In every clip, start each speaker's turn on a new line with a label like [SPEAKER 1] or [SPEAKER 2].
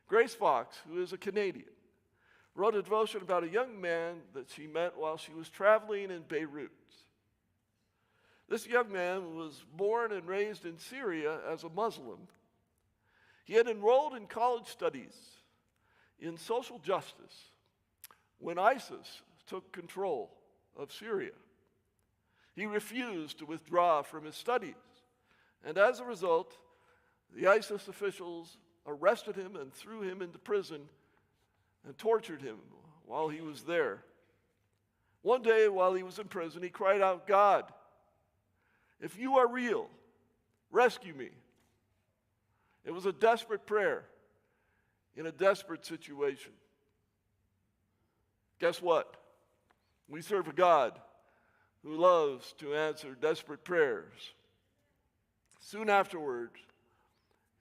[SPEAKER 1] Grace Fox, who is a Canadian, wrote a devotion about a young man that she met while she was traveling in Beirut. This young man was born and raised in Syria as a Muslim. He had enrolled in college studies in social justice when ISIS took control of Syria. He refused to withdraw from his studies, and as a result, the ISIS officials arrested him and threw him into prison and tortured him while he was there. One day while he was in prison, he cried out, "God, if you are real, rescue me." It was a desperate prayer in a desperate situation. Guess what? We serve a God who loves to answer desperate prayers. Soon afterward,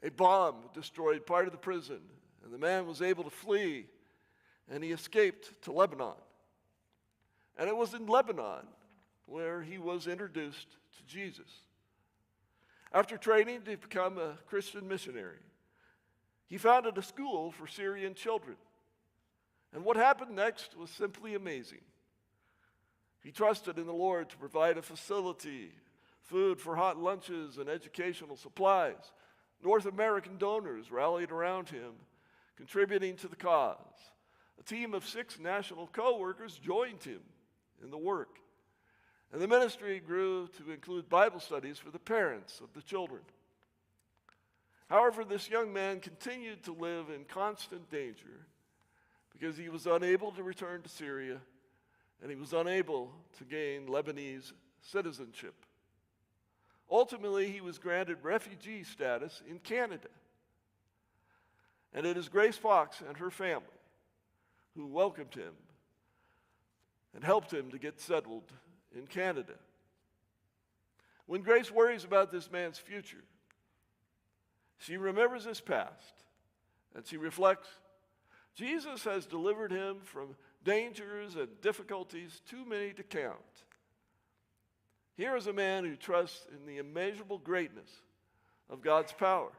[SPEAKER 1] a bomb destroyed part of the prison, and the man was able to flee, and he escaped to Lebanon. And it was in Lebanon where he was introduced to Jesus. After training to become a Christian missionary, he founded a school for Syrian children. And what happened next was simply amazing. He trusted in the Lord to provide a facility, food for hot lunches, and educational supplies. North American donors rallied around him, contributing to the cause. A team of 6 national coworkers joined him in the work. And the ministry grew to include Bible studies for the parents of the children. However, this young man continued to live in constant danger because he was unable to return to Syria and he was unable to gain Lebanese citizenship. Ultimately, he was granted refugee status in Canada. And it is Grace Fox and her family who welcomed him and helped him to get settled in Canada. When Grace worries about this man's future, she remembers his past and she reflects, Jesus has delivered him from dangers and difficulties too many to count. Here is a man who trusts in the immeasurable greatness of God's power.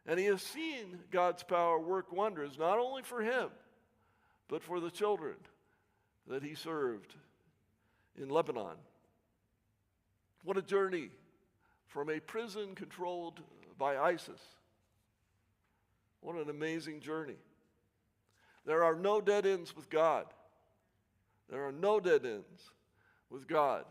[SPEAKER 1] And he has seen God's power work wonders, not only for him, but for the children that he served in Lebanon. What a journey from a prison controlled by ISIS. What an amazing journey. There are no dead ends with God. There are no dead ends with God.